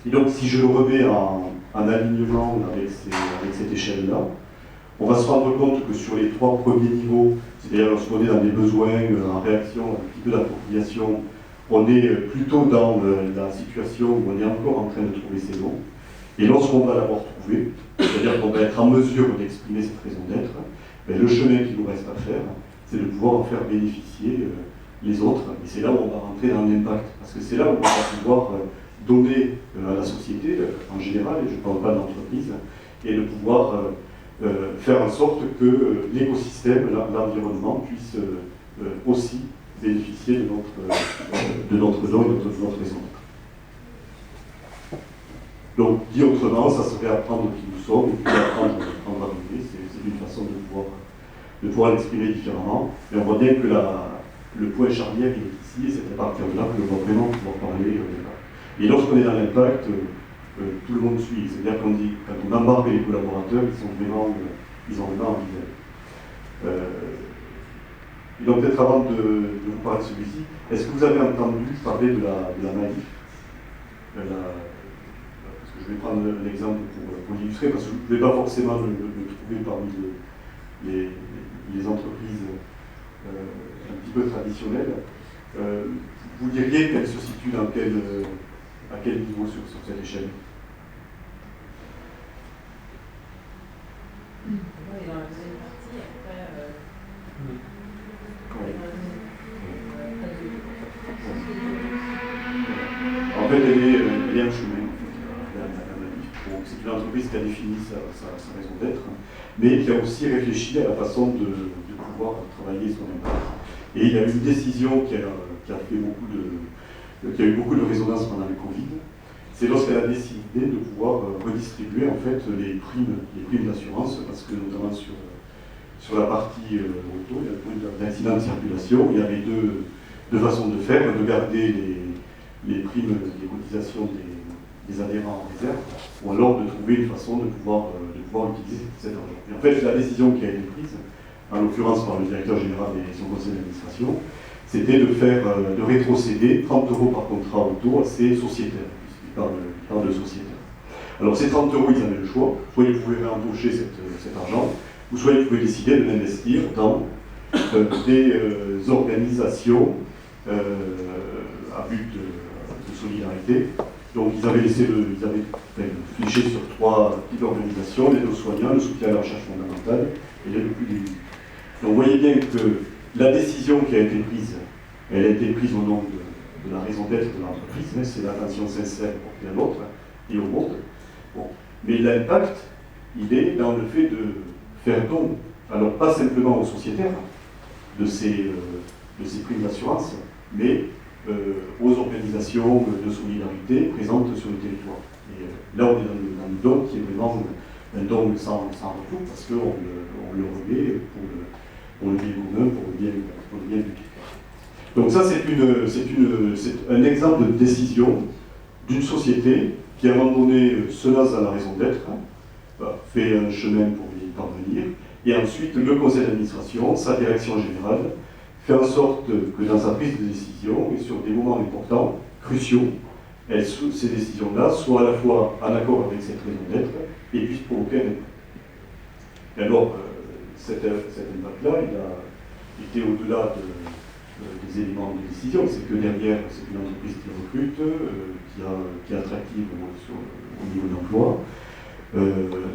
Et donc, si je le remets en alignement avec cette échelle-là, on va se rendre compte que sur les 3 premiers niveaux, c'est-à-dire lorsqu'on est dans les besoins, en réaction, un petit peu d'appropriation, on est plutôt dans la situation où on est encore en train de trouver ces mots. Et lorsqu'on va l'avoir trouvé, c'est-à-dire qu'on va être en mesure d'exprimer cette raison d'être, ben, le chemin qu'il nous reste à faire, c'est de pouvoir en faire bénéficier les autres. Et c'est là où on va rentrer dans l'impact. Parce que c'est là où on va pouvoir donner à la société, en général, et je ne parle pas d'entreprise, et de pouvoir faire en sorte que l'écosystème, l'environnement puisse aussi bénéficier de notre don et de notre raison d'être. Donc, dit autrement, ça serait apprendre qui nous sommes, et puis apprendre à vivre. C'est une façon de pouvoir l'exprimer différemment. Mais on voit bien que le point charnière il est ici, et c'est à partir de là que l'on va vraiment pouvoir parler. Et lorsqu'on est dans l'impact, tout le monde suit. C'est-à-dire quand on embarque les collaborateurs, ils ont vraiment envie d'elle. Et donc peut-être avant de vous parler de celui-ci, est-ce que vous avez entendu parler de la manif parce que je vais prendre l'exemple pour l'illustrer, parce que je ne pouvais pas forcément le trouver parmi les entreprises un petit peu traditionnelles. Vous diriez qu'elle se situe à quel niveau sur cette échelle? Oui, dans la deuxième partie, après. En fait, elle est un chemin, en fait, la manif. Bon, c'est une entreprise qui a défini sa raison d'être, mais qui a aussi réfléchi à la façon de pouvoir travailler son impact. Et il y a eu une décision qui a eu beaucoup de résonance pendant le Covid. C'est lorsqu'elle a décidé de pouvoir redistribuer en fait les primes d'assurance, parce que notamment sur la partie auto, il y a beaucoup d'accidents de circulation, il y avait deux façons de faire, de garder les primes, les cotisations des adhérents en réserve, ou alors de trouver une façon de pouvoir utiliser cet argent. Et en fait, la décision qui a été prise, en l'occurrence par le directeur général et son conseil d'administration, c'était de rétrocéder 30 € par contrat auto à ces sociétaires, puisqu'il parle de sociétaires. Alors ces 30 €, ils avaient le choix, soit ils pouvaient réembaucher cet argent, ou soit ils pouvaient décider de l'investir dans des organisations à but de solidarité. Donc ils avaient fléché sur 3 types d'organisations, l'aide aux soignants, le soutien à la recherche fondamentale et l'aide au plus démunis. Donc vous voyez bien que la décision qui a été prise, elle a été prise au nom de la raison d'être de l'entreprise, hein, c'est l'attention sincère portée à l'autre et au monde. Bon. Mais l'impact, il est dans le fait de faire don, alors pas simplement aux sociétaires de ces primes d'assurance, mais aux organisations de solidarité présentes sur le territoire. Et là, on est dans le don qui est vraiment un don sans retour, parce qu'on le remet pour le bien commun, pour le bien du territoire. Donc ça, c'est un exemple de décision d'une société qui, à un moment donné, se lance dans la raison d'être, fait un chemin pour y parvenir, et ensuite, le conseil d'administration, sa direction générale, fait en sorte que dans sa prise de décision, et sur des moments importants, cruciaux, ces décisions-là soient à la fois en accord avec cette raison d'être et puissent provoquer un impact. Et alors, cet impact-là, il a été au-delà des éléments de décision. C'est que derrière, c'est une entreprise qui recrute, qui est attractive au niveau de l'emploi.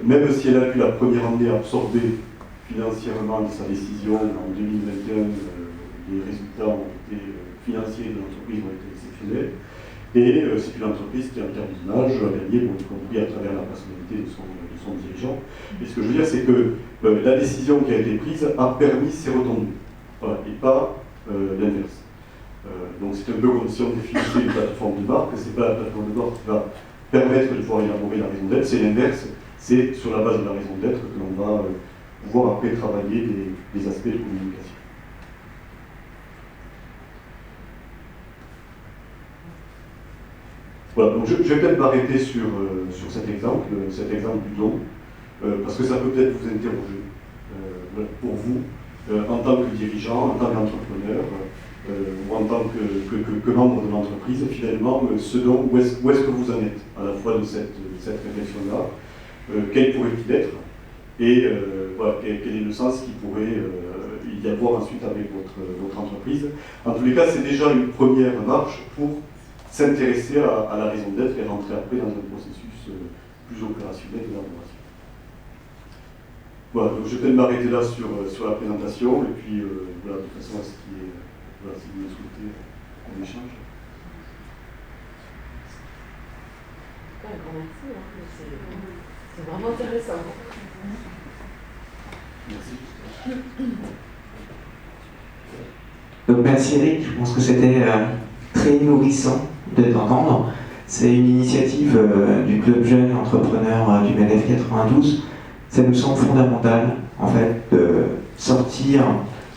Même si elle a pu la première année absorber financièrement de sa décision en 2021, les résultats financiers de l'entreprise ont été exceptionnels. Et c'est une entreprise qui, en termes d'image, a gagné, y compris à travers la personnalité de son dirigeant. Et ce que je veux dire, c'est que la décision qui a été prise a permis ses retombées, voilà, et pas l'inverse. Donc c'est un peu comme si on définissait une plateforme de marque, c'est pas la plateforme de marque qui va permettre de pouvoir élaborer la raison d'être, c'est l'inverse, c'est sur la base de la raison d'être que l'on va pouvoir après travailler des aspects de communication. Voilà, donc je vais peut-être m'arrêter sur cet exemple du don, parce que ça peut peut-être vous interroger. Pour vous, en tant que dirigeant, en tant qu'entrepreneur, ou en tant que membre de l'entreprise, finalement, où est-ce que vous en êtes à la fois de cette réflexion-là, quelle pourrait-il être, et voilà, quel est le sens qu'il pourrait y avoir ensuite avec votre entreprise. En tous les cas, c'est déjà une première marche pour s'intéresser à la raison d'être et rentrer après dans un processus plus opérationnel d'élaboration. Voilà, donc je vais m'arrêter là sur la présentation, et puis voilà, de façon à ce qui est, voilà, si vous le souhaitez, qu'on échange. Un grand merci, hein. C'est vraiment intéressant. Merci. Donc merci Eric, je pense que c'était très nourrissant de t'entendre. C'est une initiative du club jeune entrepreneur du MEDEF 92. Ça nous semble fondamental, en fait, de sortir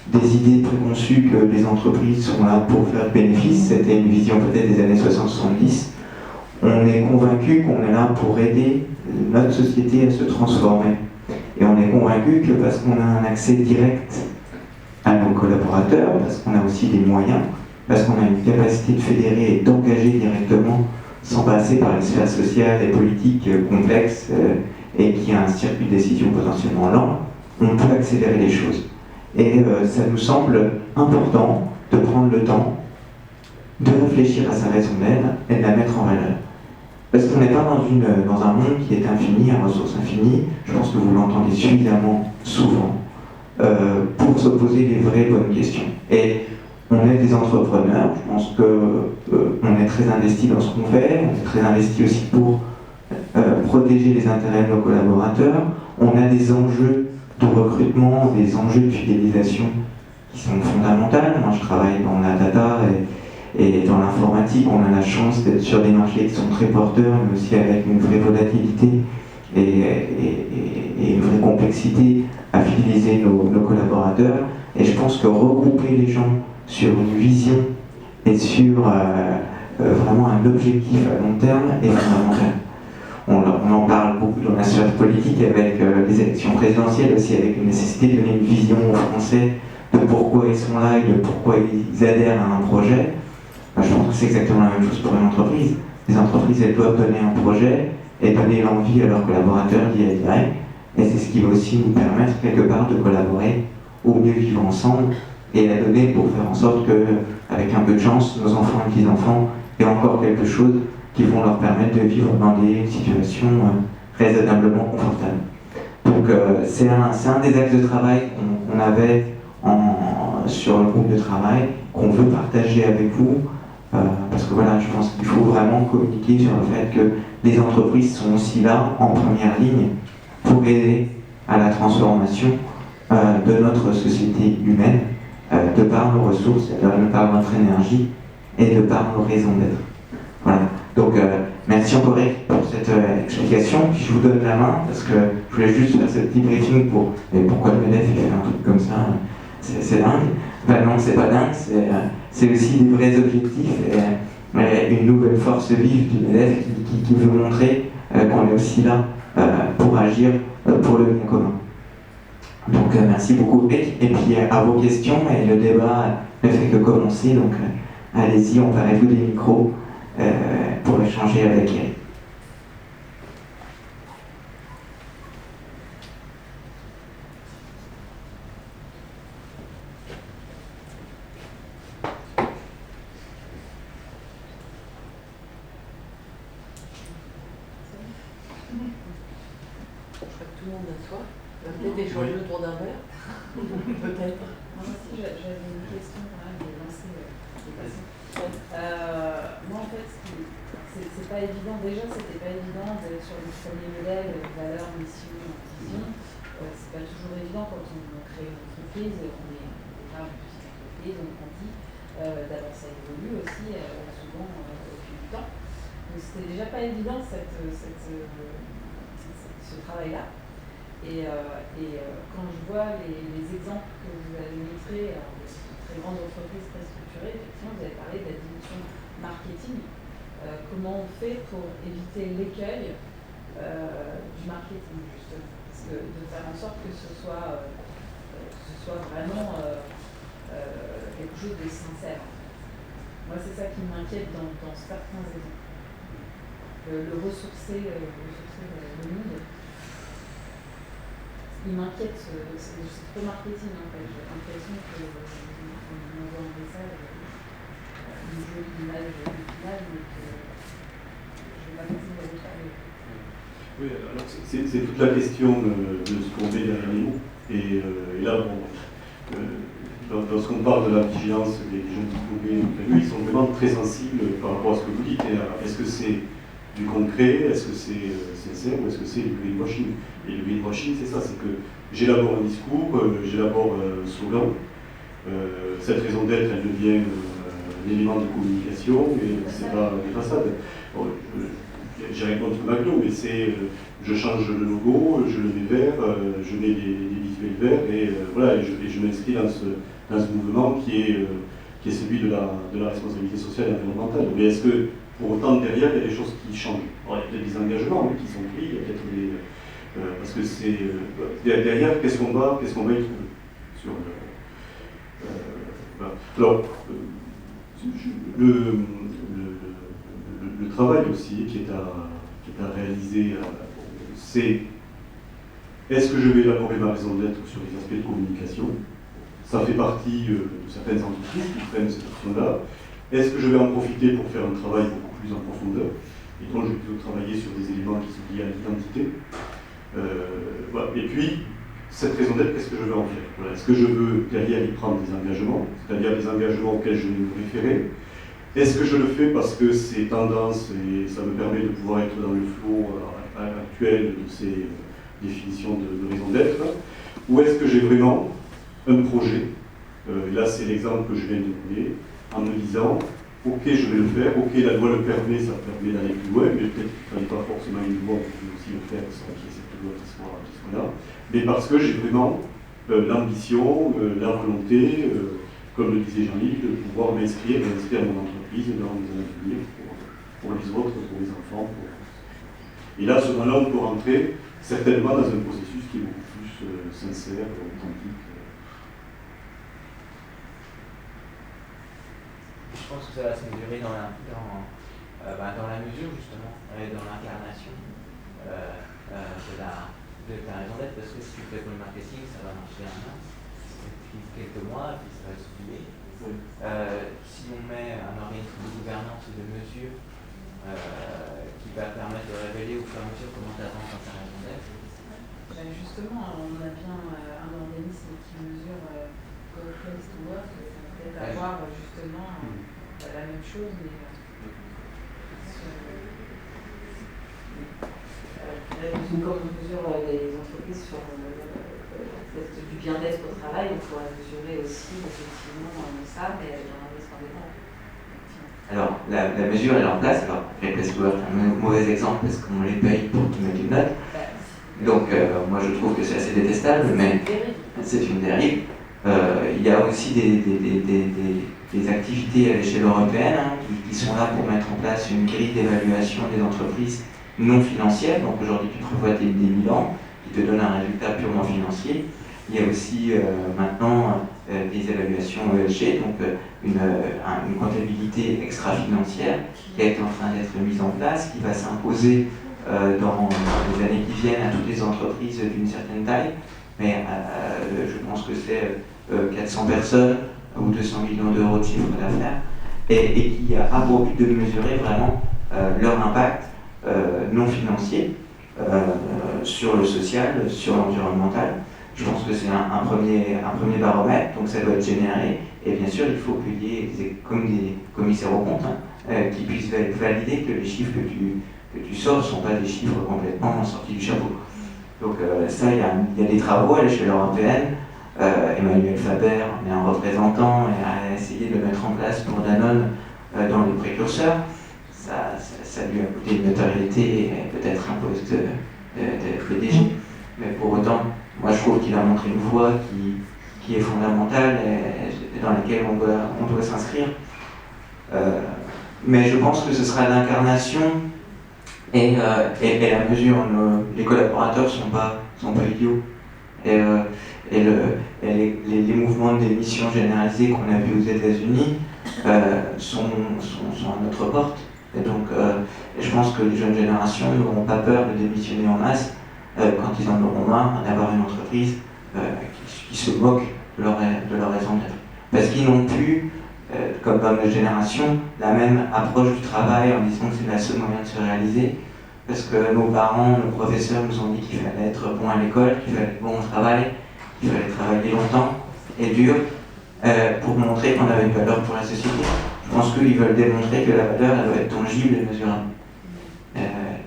des idées préconçues que les entreprises sont là pour faire bénéfice. C'était une vision peut-être des années 60-70. On est convaincu qu'on est là pour aider notre société à se transformer. Et on est convaincu que parce qu'on a un accès direct à nos collaborateurs, parce qu'on a aussi des moyens, parce qu'on a une capacité de fédérer et d'engager directement sans passer par les sphères sociales et politiques complexes et qui a un circuit de décision potentiellement lent, on peut accélérer les choses. Et ça nous semble important de prendre le temps de réfléchir à sa raison d'être et de la mettre en valeur. Parce qu'on n'est pas dans un monde qui est infini, à ressources infinies, je pense que vous l'entendez suffisamment souvent, pour se poser les vraies bonnes questions. Et on est des entrepreneurs, je pense qu'on est très investi dans ce qu'on fait, on est très investi aussi pour protéger les intérêts de nos collaborateurs. On a des enjeux de recrutement, des enjeux de fidélisation qui sont fondamentaux. Moi je travaille dans la data et dans l'informatique, on a la chance d'être sur des marchés qui sont très porteurs, mais aussi avec une vraie volatilité et une vraie complexité à fidéliser nos collaborateurs. Et je pense que regrouper les gens sur une vision et sur vraiment un objectif à long terme est fondamental. On en parle beaucoup dans la sphère politique avec les élections présidentielles aussi, avec une nécessité de donner une vision aux Français de pourquoi ils sont là et de pourquoi ils adhèrent à un projet. Je pense que c'est exactement la même chose pour une entreprise. Les entreprises, elles doivent donner un projet et donner l'envie à leurs collaborateurs d'y adhérer. Et c'est ce qui va aussi nous permettre quelque part de collaborer au mieux vivre ensemble et à donner pour faire en sorte que, avec un peu de chance, nos enfants et petits-enfants aient encore quelque chose qui vont leur permettre de vivre dans des situations raisonnablement confortables. Donc c'est un des axes de travail qu'on avait sur le groupe de travail, qu'on veut partager avec vous, parce que voilà, je pense qu'il faut vraiment communiquer sur le fait que les entreprises sont aussi là, en première ligne, pour aider à la transformation de notre société humaine, de par nos ressources, de par notre énergie et de par nos raisons d'être. Voilà. Donc merci encore Eric pour cette explication. Puis je vous donne la main parce que je voulais juste faire ce petit briefing pour mais pourquoi le MEDEF fait un truc comme ça, c'est dingue. Ben non, c'est pas dingue, c'est aussi des vrais objectifs et une nouvelle force vive du MEDEF qui veut montrer qu'on est aussi là pour agir pour le bien commun. Donc merci beaucoup Eric, et puis à vos questions, et le débat ne fait que commencer, donc allez-y, emparez-vous des micros pour échanger avec Eric. Je crois que tout le monde a soif. On va peut-être échanger autour d'un verre. Peut-être. Moi aussi, j'avais une question quand même de lancer les passants. Moi, en fait, c'est pas évident. Déjà, c'était pas évident d'être sur le premier modèle, valeur, mission, vision. C'est pas toujours évident quand on crée une entreprise. On est déjà une petite entreprise, on grandit. D'abord, ça évolue aussi, souvent au fil du temps. Donc, c'était déjà pas évident ce travail-là. Et quand je vois les exemples que vous avez montrés, de très grandes entreprises très structurées, effectivement, vous avez parlé de la dimension marketing. Comment on fait pour éviter l'écueil du marketing, justement, parce que de faire en sorte que ce soit vraiment quelque chose de sincère. Moi, c'est ça qui m'inquiète dans certains exemples. Le ressourcer le monde. Il m'inquiète, c'est trop marketing en fait. J'ai l'impression qu'on m'envoie un message, une jolie image du final, mais que je n'ai pas forcément le retrouver. Oui, alors c'est toute la question de ce qu'on met derrière les mots. Et là, bon, lorsqu'on parle de la vigilance des jeunes diplômés, eux, ils sont vraiment très sensibles par rapport à ce que vous dites. Est-ce que c'est du concret, est-ce que c'est sincère ou est-ce que c'est du greenwashing? Et le greenwashing, c'est ça, c'est que j'élabore un discours, j'élabore un slogan, cette raison d'être, elle devient un élément de communication, et c'est pas des façades. Bon, j'ai rien contre McDo, mais c'est je change le logo, je le mets vert, je mets des visuels verts, et voilà, et je m'inscris dans ce mouvement qui est celui de la responsabilité sociale et environnementale. Mais est-ce que pour autant, derrière, il y a des choses qui changent? Alors, il y a peut-être des engagements qui sont pris, il y a peut-être des... parce que c'est... derrière, qu'est-ce qu'on va y trouver sur voilà. Alors, le travail aussi qui est à réaliser, c'est est-ce que je vais élaborer ma raison d'être sur les aspects de communication? Ça fait partie de certaines entreprises qui prennent cette option-là. Est-ce que je vais en profiter pour faire un travail beaucoup plus en profondeur? Et donc je vais plutôt travailler sur des éléments qui sont liés à l'identité. Voilà. Et puis, cette raison d'être, qu'est-ce que je veux en faire? Voilà. Est-ce que je veux derrière y prendre des engagements, c'est-à-dire des engagements auxquels je vais me référer? Est-ce que je le fais parce que c'est tendance et ça me permet de pouvoir être dans le flot actuel de ces définitions de raison d'être? Ou est-ce que j'ai vraiment un projet? Là, c'est l'exemple que je viens de donner, en me disant, ok, je vais le faire, ok, la loi le permet, ça permet d'aller plus loin, mais peut-être qu'il ne fallait pas forcément une loi, on peut aussi le faire sans qu'il y ait cette loi qui soit là, mais parce que j'ai vraiment l'ambition, la volonté, comme le disait Jean-Yves, de pouvoir m'inscrire mon entreprise dans les années à venir pour les autres, pour les enfants. Et là, à ce moment-là, on peut rentrer certainement dans un processus qui est beaucoup plus sincère, authentique. Je pense que ça va se mesurer dans la mesure, justement, et dans l'incarnation de ta raison d'être, parce que si tu fais pour le marketing, ça va marcher un an, puis quelques mois, puis ça va s'oublier. Oui. Si on met un organisme de gouvernance et de mesure qui va permettre de révéler au fur et à mesure comment tu avances dans ta raison d'être. Justement, on a bien un organisme qui mesure Great Place to Work, ça va peut-être avoir justement la même chose, mais comme on mesure les entreprises sur du bien-être au travail, on pourrait mesurer aussi effectivement ça, mais dans un risque indépendant. Alors, la mesure elle est en place. Alors, Great Place to Work est un mauvais exemple parce qu'on les paye pour qu'ils mettent une note. Donc, moi je trouve que c'est assez détestable, mais c'est une dérive. Il y a aussi des activités à l'échelle européenne qui sont là pour mettre en place une grille d'évaluation des entreprises non financières. Donc aujourd'hui, tu prévois des bilans qui te donnent un résultat purement financier. Il y a aussi maintenant des évaluations ESG, donc une comptabilité extra-financière qui a été en train d'être mise en place, qui va s'imposer dans les années qui viennent à toutes les entreprises d'une certaine taille. Mais je pense que c'est 400 personnes ou 200 millions d'euros de chiffre d'affaires, et qui a pour but de mesurer vraiment leur impact non financier sur le social, sur l'environnemental. Je pense que c'est un premier baromètre, donc ça doit être généré, et bien sûr il faut qu'il y ait comme des commissaires aux comptes qui puissent valider que les chiffres que tu sors ne sont pas des chiffres complètement sortis du chapeau. Donc ça, il y a des travaux à l'échelle européenne. Emmanuel Faber est un représentant et a essayé de le mettre en place pour Danone dans les précurseurs. Ça lui a coûté une notoriété et peut-être un poste de PDG. Mais pour autant, moi je trouve qu'il a montré une voie qui est fondamentale et dans laquelle on doit s'inscrire. Mais je pense que ce sera l'incarnation et la mesure. Les collaborateurs sont pas idiots. Et Et les mouvements de démission généralisés qu'on a vus aux États-Unis sont à notre porte. Et donc, je pense que les jeunes générations n'auront pas peur de démissionner en masse quand ils en auront marre d'avoir une entreprise qui se moque de leur raison d'être. Parce qu'ils n'ont plus, comme dans notre génération, la même approche du travail en disant que c'est le seul moyen de se réaliser. Parce que nos parents, nos professeurs nous ont dit qu'il fallait être bon à l'école, qu'il fallait être bon au travail, qu'il fallait travailler longtemps et dur pour montrer qu'on avait une valeur pour la société. Je pense qu'ils veulent démontrer que la valeur, elle doit être tangible et mesurable.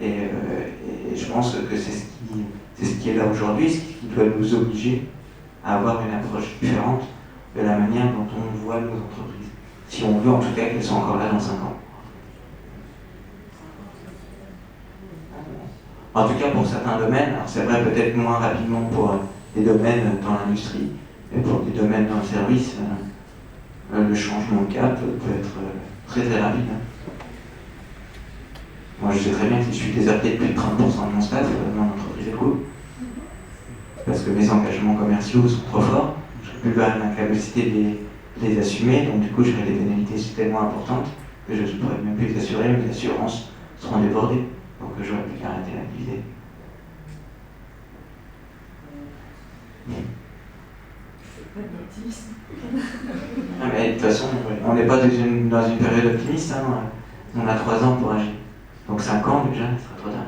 Et je pense que c'est ce qui est là aujourd'hui, ce qui doit nous obliger à avoir une approche différente de la manière dont on voit nos entreprises. Si on veut en tout cas qu'elles soient encore là dans 5 ans. En tout cas pour certains domaines, alors c'est vrai peut-être moins rapidement pour des domaines dans l'industrie, mais pour des domaines dans le service, le changement de cap peut être très très rapide. Moi je sais très bien que si je suis déserté de plus de 30% de mon staff, mon entreprise est cool. Parce que mes engagements commerciaux sont trop forts, je n'ai plus la capacité de les assumer, donc du coup j'aurai des pénalités tellement importantes que je ne pourrai même plus les assurer, mes assurances seront débordées. Donc j'aurais plus qu'à arrêter l'activité. C'est pas d'optimisme. Ah mais de toute façon, on n'est pas dans une période optimiste, hein. On a 3 ans pour agir. Donc 5 ans déjà, ce sera trop tard.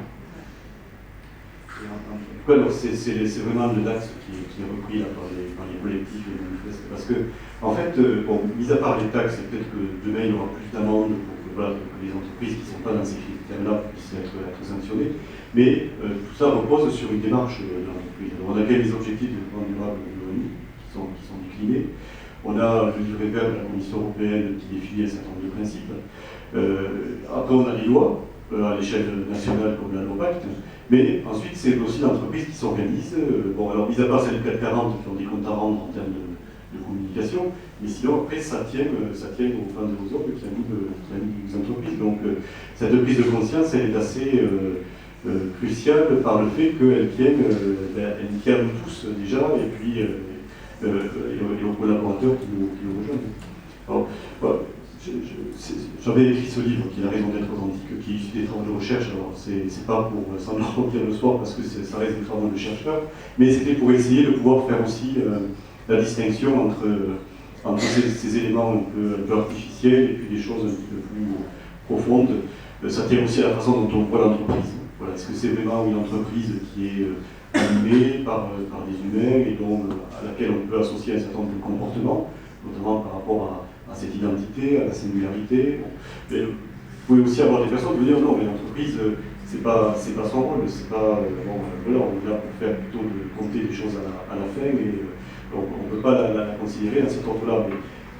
Alors c'est vraiment le DAX qui est repris là, par les collectifs et les manifestes. Parce que, en fait, bon, mis à part les taxes, et peut-être que demain il y aura plus d'amendes pour que les entreprises qui ne sont pas dans ces critères-là puissent être sanctionnées. Mais tout ça repose sur une démarche de l'entreprise. Alors, on a quand même les objectifs de développement durable de l'ONU qui sont déclinés. On a le livret vert de la Commission européenne qui définit un certain nombre de principes. Après, on a les lois à l'échelle nationale comme la loi Pacte. Mais ensuite, c'est aussi l'entreprise qui s'organise. Bon, alors, mis à part celles du CAC 40 qui ont des comptes à rendre en termes de communication, mais sinon, après, ça tient aux fins de vos ordres qui animent les entreprises. Donc, cette prise de conscience, elle est assez cruciale par le fait qu'elle tient à nous tous déjà, et puis aux collaborateurs qui nous rejoignent. Alors, voilà. J'avais écrit ce livre qui est La raison d'être authentique, qui est issu des travaux de recherche. Alors, c'est pas pour s'en remplir le soir parce que ça reste des travaux de chercheurs, mais c'était pour essayer de pouvoir faire aussi la distinction entre ces éléments un peu artificiels et puis des choses un petit peu plus profondes. Ça tient aussi à la façon dont on voit l'entreprise. Voilà, est-ce que c'est vraiment une entreprise qui est animée par des humains et à laquelle on peut associer un certain nombre de comportements, notamment par rapport à cette identité, à la singularité. Mais vous pouvez aussi avoir des personnes qui vont dire non, mais l'entreprise, c'est pas son rôle, c'est pas voilà, on est là pour faire plutôt de compter des choses à la fin et on ne peut pas la considérer dans cet ordre-là.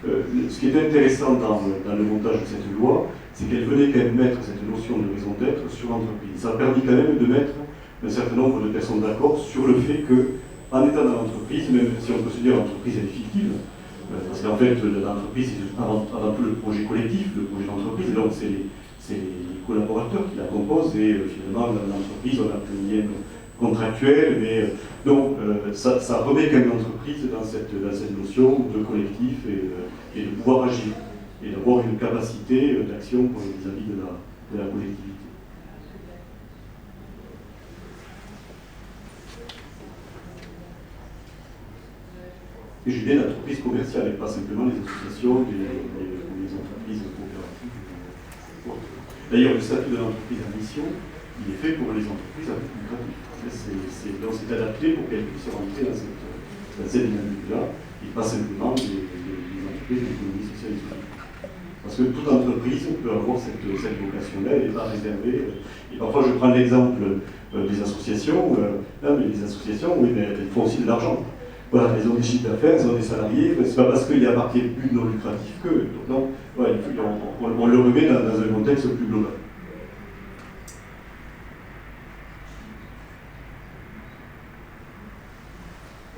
Mais ce qui est intéressant dans le montage de cette loi, c'est qu'elle venait quand même mettre cette notion de raison d'être sur l'entreprise. Ça a permis quand même de mettre un certain nombre de personnes d'accord sur le fait qu'en étant dans l'entreprise, même si on peut se dire l'entreprise est fictive, parce qu'en fait, l'entreprise, c'est avant tout le projet collectif, le projet d'entreprise, donc c'est les collaborateurs qui la composent, et finalement, dans l'entreprise, on a un lien contractuel, mais donc ça remet quand même l'entreprise dans cette notion de collectif et de pouvoir agir, et d'avoir une capacité d'action vis-à-vis de la collectivité. Et je dis bien l'entreprise commerciale, et pas simplement les associations, les entreprises coopératives. D'ailleurs, le statut de l'entreprise à mission, il est fait pour les entreprises à but lucratif. Donc c'est adapté pour qu'elles puissent rentrer dans cette dynamique-là, et pas simplement les entreprises de l'économie sociale et solidaire. Parce que toute entreprise peut avoir cette vocation-là, elle n'est pas réservée. Et parfois, je prends l'exemple des associations. Mais les associations, oui, mais elles font aussi de l'argent. Voilà, elles ont des chiffres d'affaires, elles ont des salariés, c'est pas parce qu'il y a marqué plus non lucratif qu'eux. Donc non, ouais, on le remet dans un contexte plus global.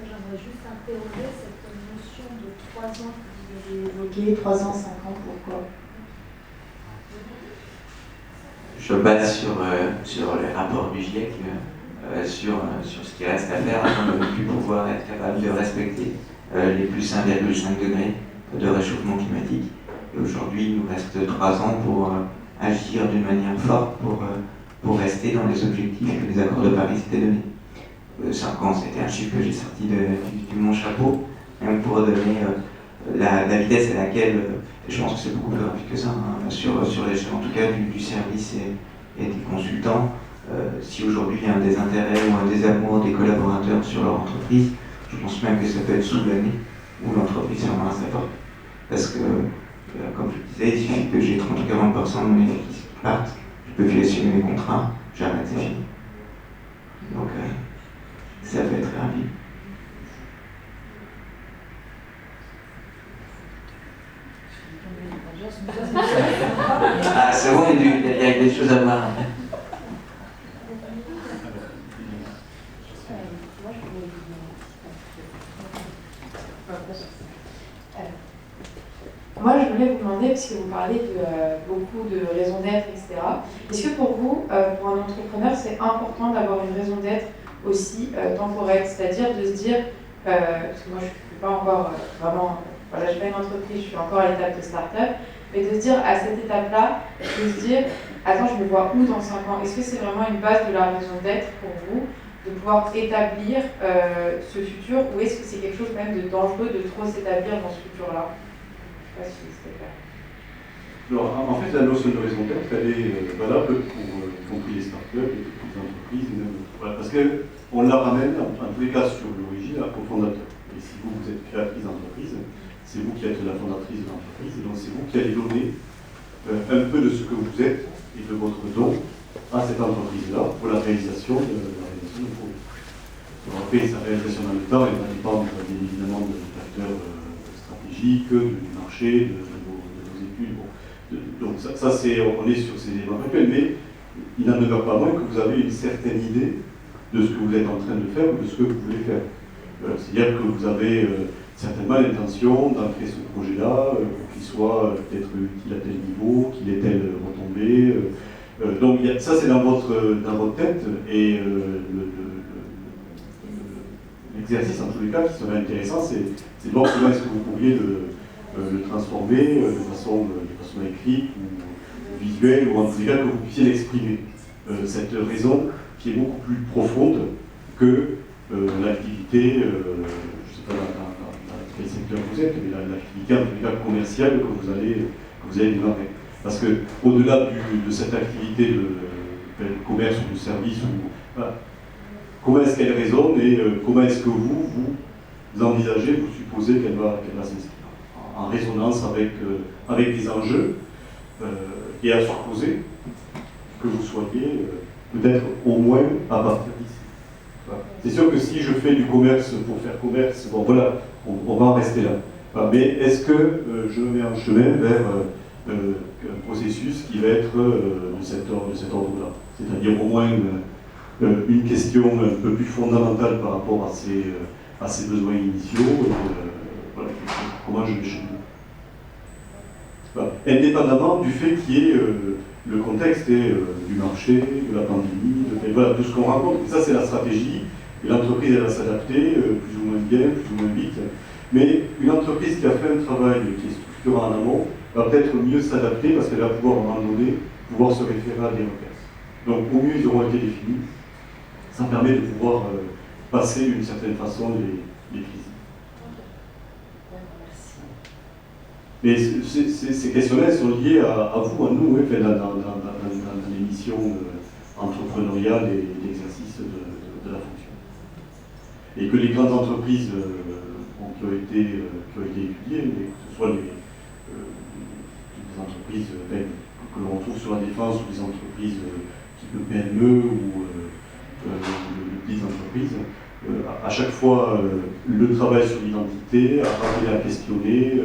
J'aimerais juste interroger cette notion de 3 ans que vous avez évoquée, 3 ans, 5 ans, pourquoi? Je base sur les rapports du GIEC sur ce qui reste à faire afin de ne plus pouvoir être capable de respecter les plus 1,5 degrés de réchauffement climatique. Et aujourd'hui, il nous reste 3 ans pour agir d'une manière forte pour rester dans les objectifs que les accords de Paris s'étaient donnés. 5 ans, c'était un chiffre que j'ai sorti de mon chapeau, même pour donner la vitesse à laquelle, je pense que c'est beaucoup plus rapide que ça, hein, sur l'échelle en tout cas du service et des consultants. Si aujourd'hui il y a un désintérêt ou un désamour des collaborateurs sur leur entreprise, je pense même que ça peut être sous l'année où l'entreprise fermera sa porte. Parce que, comme je le disais, il suffit que j'ai 30 ou 40% de mon effectif qui partent, je peux plus assumer mes contrats, j'arrête, c'est fini. Donc, ça peut être très rapide. Ah, c'est bon, il y a des choses à voir. Moi, je voulais vous demander, puisque vous parlez de beaucoup de raisons d'être, etc., est-ce que pour vous, pour un entrepreneur, c'est important d'avoir une raison d'être aussi temporelle, c'est-à-dire de se dire, parce que moi je ne suis pas encore vraiment, voilà, je n'ai pas une entreprise, je suis encore à l'étape de start-up, mais de se dire à cette étape-là, de se dire, attends, je me vois où dans 5 ans? Est-ce que c'est vraiment une base de la raison d'être pour vous, de pouvoir établir ce futur, ou est-ce que c'est quelque chose même de dangereux de trop s'établir dans ce futur-là? Je ne sais pas si c'était clair. Alors, en fait, la notion de raison d'être, elle est valable pour y compris les startups et toutes les entreprises. Voilà, parce qu'on la ramène, en tous les cas, sur l'origine, au fondateur. Et si vous êtes créatrice d'entreprise, c'est vous qui êtes la fondatrice de l'entreprise, et donc c'est vous qui allez donner un peu de ce que vous êtes et de votre don à cette entreprise-là pour la réalisation de projet. Donc après, sa réalisation dans le temps, elle va dépendre bien évidemment de facteurs stratégiques, du marché, de vos études. Bon. Donc ça c'est, on est sur ces éléments actuels, mais il n'en demeure pas moins que vous avez une certaine idée de ce que vous êtes en train de faire ou de ce que vous voulez faire. C'est-à-dire que vous avez certainement l'intention d'entrer ce projet-là, qu'il soit peut-être utile à tel niveau, qu'il ait telle retombée. Donc ça c'est dans votre tête, et l'exercice en tous les cas qui serait intéressant, c'est de voir comment est-ce que vous pourriez le transformer de façon écrite ou visuelle, ou en tous les cas que vous puissiez l'exprimer. Cette raison qui est beaucoup plus profonde que l'activité, je ne sais pas dans quel secteur vous êtes, mais l'activité en tous les cas commerciale que vous allez démarrer. Parce qu'au-delà de cette activité de commerce ou de service, voilà, comment est-ce qu'elle résonne et comment est-ce que vous envisagez, vous supposez qu'elle va s'inscrire en résonance avec des enjeux, et à supposer que vous soyez peut-être au moins à partir d'ici. Voilà. C'est sûr que si je fais du commerce pour faire commerce, bon voilà, on va en rester là. Voilà. Mais est-ce que je me mets en chemin vers un processus qui va être de cet ordre-là? C'est-à-dire au moins une question un peu plus fondamentale par rapport à ses besoins initiaux, voilà, comment je vais chez nous. Voilà. Indépendamment du fait qu'il y ait le contexte et du marché, de la pandémie, voilà, tout ce qu'on rencontre. Et ça, c'est la stratégie, et l'entreprise, elle va s'adapter plus ou moins bien, plus ou moins vite. Mais une entreprise qui a fait un travail qui est structurant en amont va peut-être mieux s'adapter parce qu'elle va pouvoir, à un moment donné, pouvoir se référer à des repères. Donc, au mieux, ils auront été définis. Ça permet de pouvoir passer d'une certaine façon les crises. Mais ces questions-là sont liées à vous, à nous, dans les missions entrepreneuriales et d'exercice de la fonction. Et que les grandes entreprises qui ont été étudiées, mais que ce soit les entreprises que l'on retrouve sur la défense, ou les entreprises type PME ou de petites entreprises, à chaque fois le travail sur l'identité, à rappeler, à questionner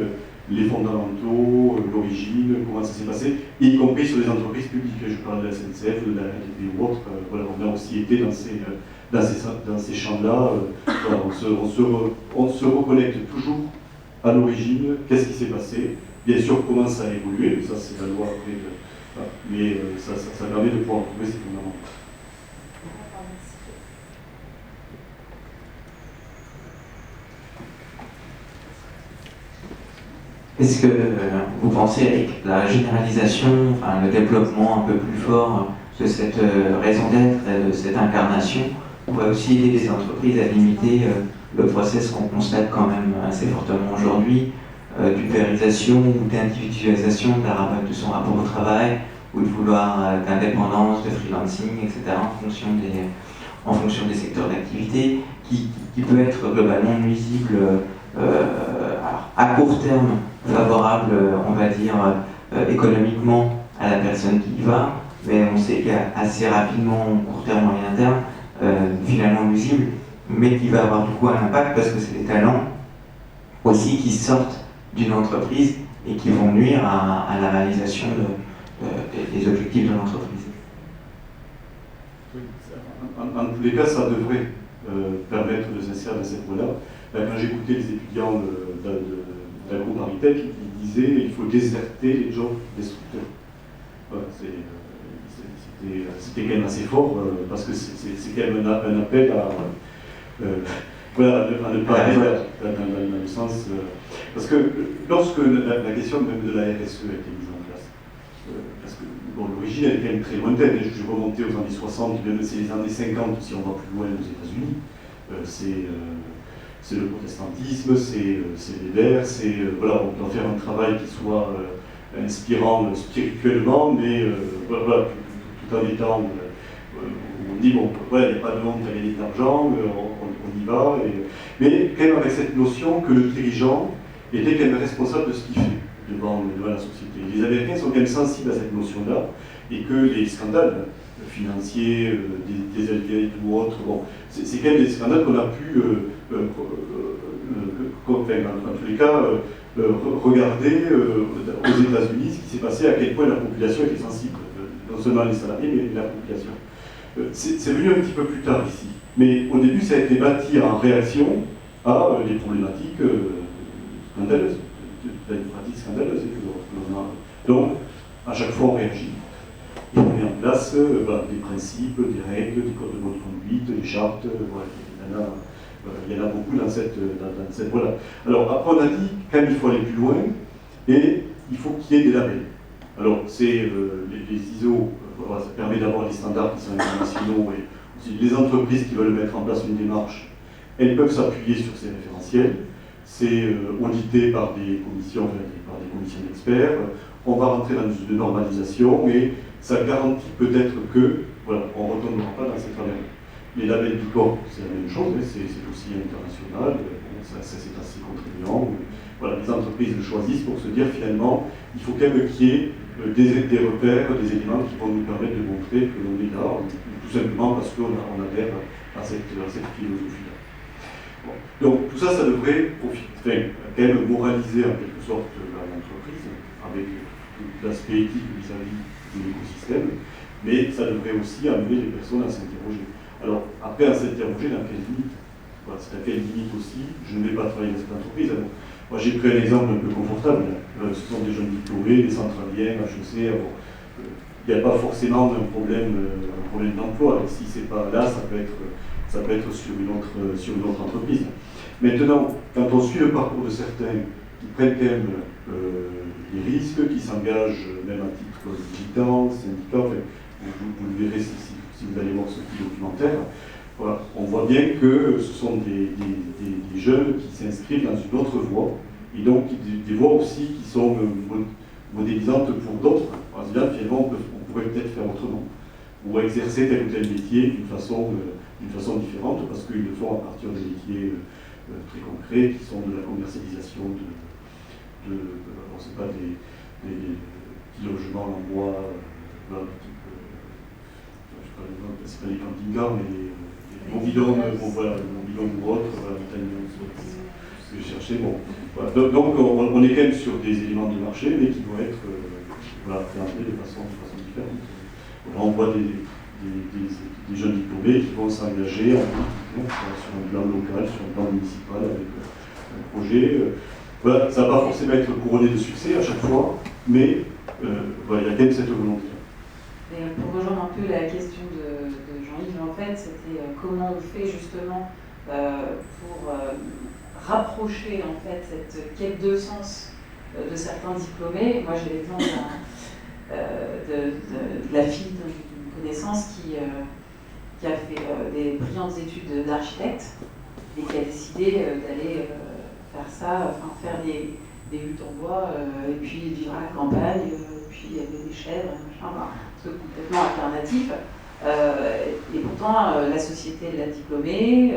les fondamentaux, l'origine, comment ça s'est passé, y compris sur les entreprises publiques. Je parle de la SNCF, de la RATP ou autre. Voilà, on a aussi été dans ces champs-là. Voilà, on se reconnecte toujours à l'origine, qu'est-ce qui s'est passé, bien sûr comment ça a évolué, ça c'est la loi après, voilà, mais ça permet de pouvoir trouver ces fondamentaux. Est-ce que vous pensez avec la généralisation, enfin, le développement un peu plus fort de cette raison d'être et de cette incarnation, on va aussi aider les entreprises à limiter le process qu'on constate quand même assez fortement aujourd'hui, d'ubérisation ou d'individualisation de son rapport au travail, ou de vouloir d'indépendance, de freelancing, etc., en fonction des secteurs d'activité, qui peut être globalement nuisible alors, à court terme, favorable, on va dire, économiquement à la personne qui y va, mais on sait qu'assez rapidement, court terme, moyen terme, finalement nuisible, mais qui va avoir du coup un impact parce que c'est des talents aussi qui sortent d'une entreprise et qui vont nuire à la réalisation des objectifs de l'entreprise. Oui, en tous les cas, ça devrait permettre de s'inscrire dans cette voie-là. Quand j'écoutais les étudiants de la groupe Aritech, ils disaient qu'il faut déserter les jobs destructeurs. Voilà, c'était quand même assez fort, parce que c'est quand même un appel à ne pas aller dans le sens... parce que lorsque la question même de la RSE a été mise en place, parce que bon, l'origine elle est quand même très lointaine, je vais remonter aux années 60, même c'est les années 50 si on va plus loin aux États-Unis, c'est le protestantisme, c'est les Verts, voilà, on doit faire un travail qui soit inspirant spirituellement, mais voilà, tout en étant... on dit, bon, voilà, il n'y a pas de honte à gagner de l'argent, on y va, mais quand même avec cette notion que le dirigeant était quand même responsable de ce qu'il fait devant la société. Les Américains sont quand même sensibles à cette notion-là, et que les scandales financiers, des algorithmes ou autres, bon, c'est quand même des scandales qu'on a pu, en tous les cas, regarder aux États-Unis ce qui s'est passé, à quel point la population était sensible, non seulement les salariés, mais la population. C'est venu un petit peu plus tard ici, mais au début ça a été bâti en réaction à des problématiques scandaleuses, des pratiques scandaleuses. Donc, à chaque fois on réagit. Et on met en place des principes, des règles, des codes de bonne conduite, des chartes, voilà, il y en a beaucoup dans cette voie-là. Alors après on a dit quand même il faut aller plus loin et il faut qu'il y ait des labels. Alors c'est les ISO, voilà, ça permet d'avoir des standards qui sont internationaux et aussi les entreprises qui veulent mettre en place une démarche, elles peuvent s'appuyer sur ces référentiels. C'est audité par des commissions d'experts. On va rentrer dans une normalisation et ça garantit peut-être que, voilà, on ne retournera pas dans ces travers. Les labels Bicorp, c'est la même chose, c'est aussi international, ça c'est assez contraignant. Voilà, les entreprises le choisissent pour se dire finalement, il faut quand même qu'il y ait des repères, des éléments qui vont nous permettre de montrer que l'on est là, tout simplement parce qu'on adhère à cette philosophie-là. Bon. Donc tout ça, ça devrait profiter, quand même moraliser en quelque sorte l'entreprise, avec l'aspect éthique vis-à-vis de l'écosystème, mais ça devrait aussi amener les personnes à s'interroger. Alors, après, à s'interroger dans quelle limite, voilà, c'est à quelle limite aussi, je ne vais pas travailler dans cette entreprise. Alors, moi, j'ai pris un exemple un peu confortable. Ce sont des jeunes diplômés, des centraliens, HEC. Il n'y a pas forcément un problème d'emploi. Si ce n'est pas là, ça peut être sur une autre entreprise. Maintenant, quand on suit le parcours de certains qui prennent quand même des risques, qui s'engagent même à titre militant, syndicat, vous le verrez si vous allez voir ce petit documentaire, voilà, on voit bien que ce sont des jeunes qui s'inscrivent dans une autre voie, et donc des voies aussi qui sont modélisantes pour d'autres. En se disant, finalement, on pourrait peut-être faire autrement, ou exercer tel ou tel métier d'une façon différente, parce qu'ils le font à partir de métiers très concrets, qui sont de la commercialisation c'est pas des petits logements en bois, c'est pas les camping-cars, mais les mobilhomes, ou autres, ce que je cherchais. Bon, voilà. Donc on est quand même sur des éléments de marché, mais qui vont être présentés de façon différente. Voilà, on voit des jeunes diplômés qui vont s'engager sur un plan local, sur un plan municipal, avec un projet. Voilà, ça ne va pas forcément être couronné de succès à chaque fois, mais voilà, il y a quand même cette volonté. Et pour rejoindre un peu la question de Jean-Yves, en fait, c'était comment on fait justement pour rapprocher en fait cette quête de sens de certains diplômés. Moi, j'ai l'exemple de la fille d'une connaissance qui a fait des brillantes études d'architecte et qui a décidé d'aller faire ça, enfin faire des huttes en bois et puis vivre à la campagne, puis il y avait des chèvres, machin, un truc complètement alternatif. Et pourtant, la société l'a diplômée,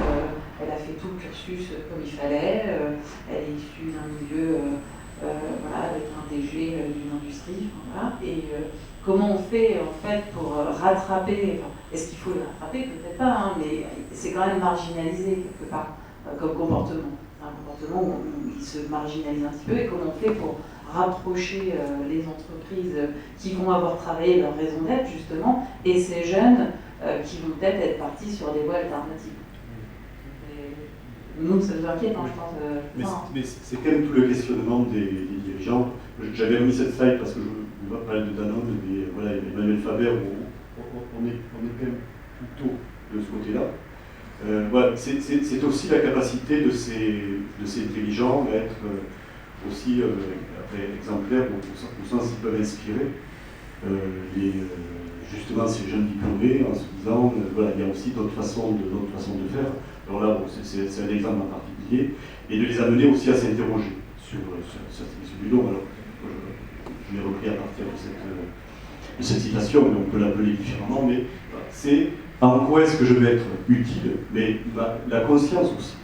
elle a fait tout le cursus comme il fallait, elle est issue d'un milieu voilà, avec un DG d'une industrie. Voilà, et comment on fait en fait pour rattraper, enfin, est-ce qu'il faut le rattraper? Peut-être pas, hein, mais c'est quand même marginalisé quelque part comme comportement. Un comportement où il se marginalise un petit peu, et comment on fait pour rapprocher les entreprises qui vont avoir travaillé leur raison d'être justement et ces jeunes qui vont peut-être être partis sur des voies alternatives. Et nous, ça nous inquiète, hein, je pense. Mais c'est quand même tout le questionnement des dirigeants. J'avais remis cette slide parce que je ne vais pas parler de Danone, mais voilà, Emmanuel Faber, on est quand même plutôt de ce côté-là. Voilà, c'est aussi la capacité de ces dirigeants à être aussi exemplaires au sens qu'ils peuvent inspirer justement ces jeunes diplômés en se disant voilà, il y a aussi d'autres façons de faire. Alors là, c'est un exemple en particulier, et de les amener aussi à s'interroger sur cette question du don. Alors, je l'ai repris à partir de cette citation, mais on peut l'appeler différemment, mais voilà, c'est en quoi est-ce que je vais être utile, mais la conscience aussi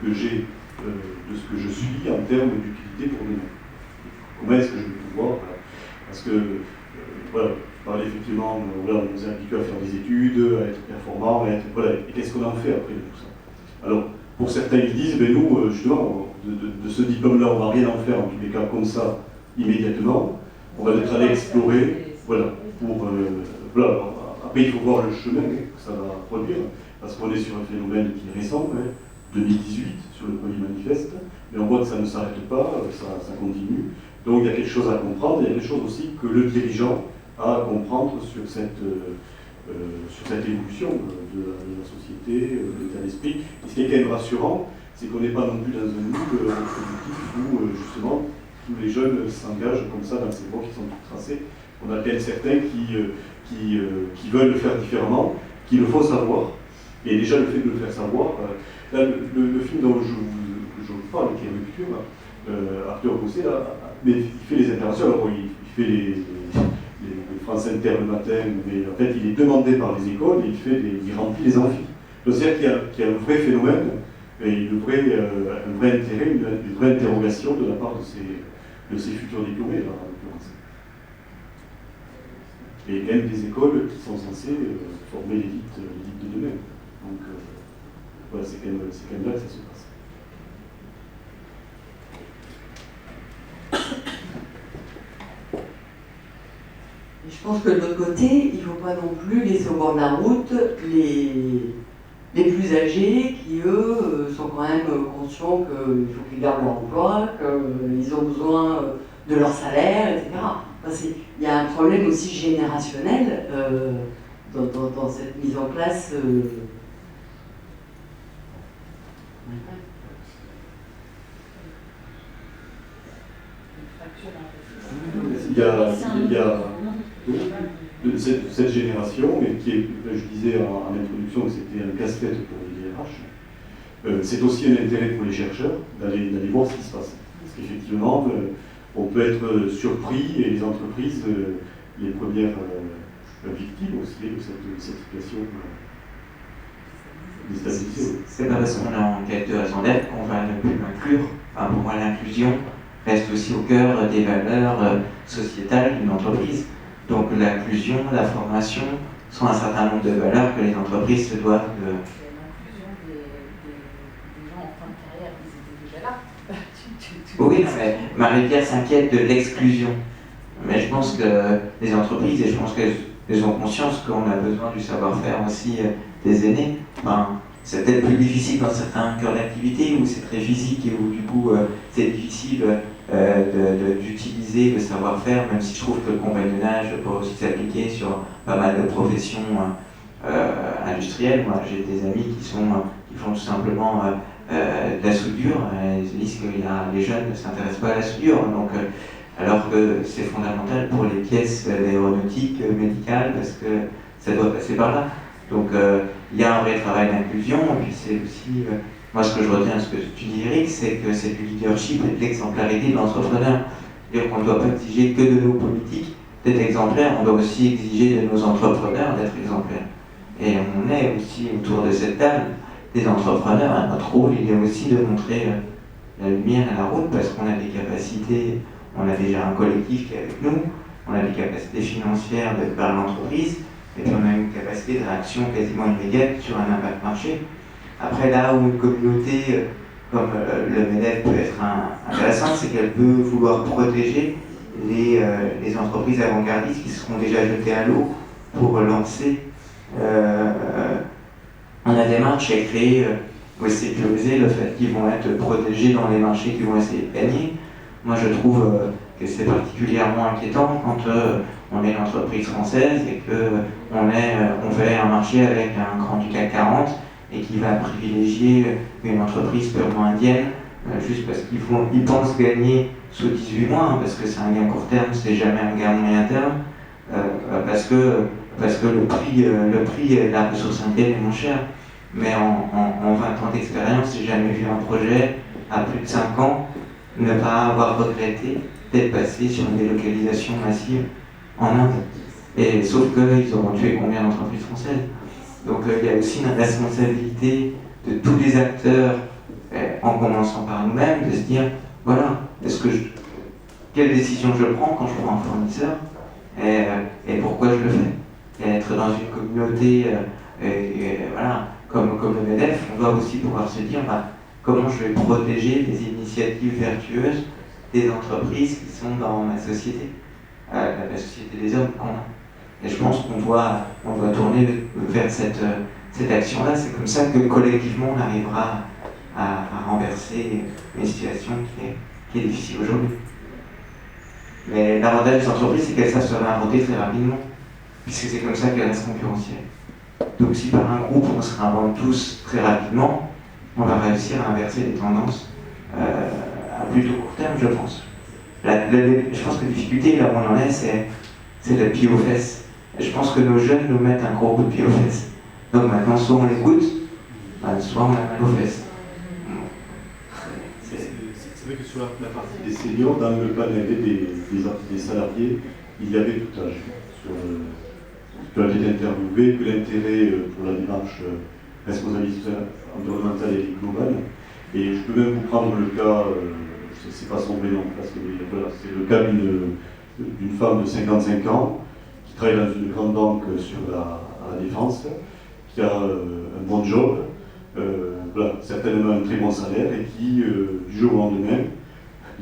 que j'ai de ce que je suis en termes d'utilité pour demain. Comment est-ce que je vais pouvoir, parce que voilà, parler effectivement, voilà, on nous est habitué à faire des études, à être performant, voilà, et qu'est-ce qu'on en fait après de tout ça? Alors, pour certains, ils disent, ben nous, justement, de ce diplôme-là, on ne va rien en faire, en tous les cas, comme ça, immédiatement. On va être allé explorer, voilà, pour, voilà. Après, il faut voir le chemin que ça va produire, parce qu'on est sur un phénomène qui est récent, 2018, sur le premier manifeste, mais on voit que ça ne s'arrête pas, ça continue. Donc il y a quelque chose à comprendre, il y a quelque chose aussi que le dirigeant a à comprendre sur cette évolution de la société, de l'état d'esprit. Et ce qui est quand même rassurant, c'est qu'on n'est pas non plus dans un moule productif où justement tous les jeunes s'engagent comme ça dans ces voies qui sont toutes tracées. On a quand même certains qui veulent le faire différemment, qui le font savoir. Et déjà le fait de le faire savoir, là, le film dont je vous parle, qui est Rupture, Arthur Bousset, mais il fait les interventions, alors il fait les France Inter le matin, mais en fait il est demandé par les écoles et il remplit les amphis. Donc c'est-à-dire qu'il y a un vrai phénomène, et un vrai intérêt, une vraie interrogation de la part de ces futurs diplômés, là, en l'occurrence. Et même des écoles qui sont censées former l'élite de demain. Donc voilà, c'est quand même là que ça se passe. Et je pense que de l'autre côté, il ne faut pas non plus laisser au bord de la route les plus âgés qui, eux, sont quand même conscients qu'il faut qu'ils gardent leur emploi, qu'ils ont besoin de leur salaire, etc. Enfin, il y a un problème aussi générationnel dans cette mise en place. Il y a cette génération, mais qui est, je disais en introduction que c'était un casse-tête pour les DRH, c'est aussi un intérêt pour les chercheurs d'aller voir ce qui se passe. Parce qu'effectivement, on peut être surpris, et les entreprises, les premières victimes aussi de cette situation déstabilisée. C'est pas parce qu'on est en quête de raison d'être qu'on va ne plus l'inclure. Enfin, pour moi, l'inclusion reste aussi au cœur des valeurs sociétales d'une entreprise. Donc l'inclusion, la formation sont un certain nombre de valeurs que les entreprises se doivent de... L'inclusion des gens en fin de carrière, ils étaient déjà là. Oui, mais Marie-Pierre s'inquiète de l'exclusion. Mais je pense que les entreprises, et je pense qu'elles ont conscience qu'on a besoin du savoir-faire aussi des aînés. Enfin, c'est peut-être plus difficile dans certains cœurs d'activité où c'est très physique et où du coup c'est difficile d'utiliser le savoir-faire, même si je trouve que le compagnonnage peut aussi s'appliquer sur pas mal de professions industrielles. Moi j'ai des amis qui font tout simplement de la soudure, ils disent que les jeunes ne s'intéressent pas à la soudure, donc, alors que c'est fondamental pour les pièces aéronautiques, médicales, parce que ça doit passer par là. Donc il y a un vrai travail d'inclusion, et puis c'est aussi, moi ce que je retiens de ce que tu dis Eric, c'est que c'est du leadership et de l'exemplarité de l'entrepreneur. C'est-à-dire qu'on ne doit pas exiger que de nos politiques d'être exemplaires, on doit aussi exiger de nos entrepreneurs d'être exemplaires. Et on est aussi autour de cette table des entrepreneurs, et notre rôle il est aussi de montrer la lumière et la route, parce qu'on a des capacités, on a déjà un collectif qui est avec nous, on a des capacités financières de par l'entreprise, et puis on a une capacité de réaction quasiment immédiate sur un impact marché. Après, là où une communauté comme le MEDEF peut être intéressante, c'est qu'elle peut vouloir protéger les entreprises avant-gardistes qui seront déjà jetées à l'eau pour lancer la démarche et créer ou sécuriser le fait qu'ils vont être protégés dans les marchés qu'ils vont essayer de gagner. Moi, je trouve que c'est particulièrement inquiétant quand on est une entreprise française et qu'on fait un marché avec un grand du CAC 40 et qui va privilégier une entreprise purement indienne juste parce qu'ils pensent gagner sous 18 mois, hein, parce que c'est un gain court terme, c'est jamais un gain moyen terme, parce que le prix de la ressource indienne est moins cher. Mais en 20 ans d'expérience, j'ai jamais vu un projet à plus de 5 ans ne pas avoir regretté d'être passé sur une délocalisation massive en Inde. Et sauf qu'ils auront tué combien d'entreprises françaises. Donc il y a aussi une responsabilité de tous les acteurs, en commençant par nous-mêmes, de se dire, voilà, quelle décision je prends quand je prends un fournisseur, et pourquoi je le fais. Et être dans une communauté, voilà, comme le MEDEF, on doit aussi pouvoir se dire, comment je vais protéger les initiatives vertueuses des entreprises qui sont dans ma société, la société des hommes qu'on a. Et je pense qu'on doit tourner vers cette action-là. C'est comme ça que collectivement on arrivera à renverser une situation qui est difficile aujourd'hui. Mais l'avantage des entreprises, c'est qu'elles savent se réinventer très rapidement, puisque c'est comme ça qu'elles restent concurrentielles. Donc si par un groupe on se réinvente tous très rapidement, on va réussir à inverser les tendances à plutôt court terme, je pense. Je pense que la difficulté, là où on en est, c'est le pied aux fesses. Et je pense que nos jeunes nous mettent un gros coup de pied aux fesses. Donc maintenant, soit on l'écoute, soit on a mal aux fesses. C'est vrai que sur la partie des seniors, dans le panel des salariés, il y avait tout âge. Tu as été interviewé, que l'intérêt pour la démarche responsabilité environnementale et globale. Et je peux même vous prendre le cas, c'est pas son vrai nom, parce que voilà, c'est le cas d'une femme de 55 ans qui travaille dans une grande banque à la Défense, qui a un bon job, voilà, certainement un très bon salaire, et qui, du jour au lendemain,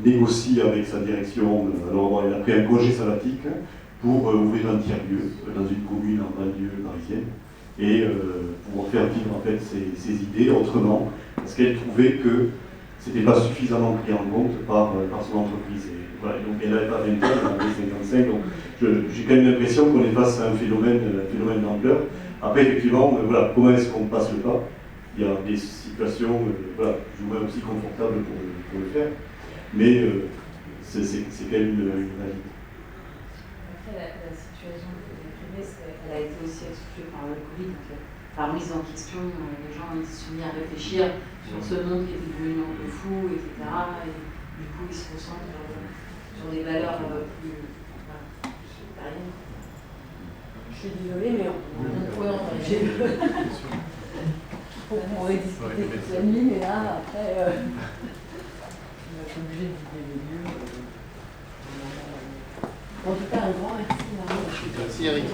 négocie avec sa direction. Alors elle a pris un congé sabbatique pour ouvrir un tiers-lieu dans une commune en banlieue parisienne et pouvoir faire vivre en fait ses idées autrement, parce qu'elle trouvait que c'était pas suffisamment pris en compte par son entreprise. Et, voilà, donc elle n'avait pas 20 ans, elle en avait 55, donc j'ai quand même l'impression qu'on est face à un phénomène d'ampleur. Après, effectivement, voilà, comment est-ce qu'on passe le pas? Il y a des situations voilà, plus ou moins aussi confortables pour le faire, mais c'est quand même une réalité. Après, la situation privée, elle a été aussi accentuée par le Covid, donc la remise en question, les gens ils se sont mis à réfléchir sur ce monde qui était devenu un peu fou, etc. Et du coup, ils se concentrent sur des valeurs plus supérieures. Je suis désolée, mais on pourrait en parler. On pourrait discuter toute la nuit, mais là, après, on va être obligé de vider les lieux. En tout cas, un grand merci. Merci Eric.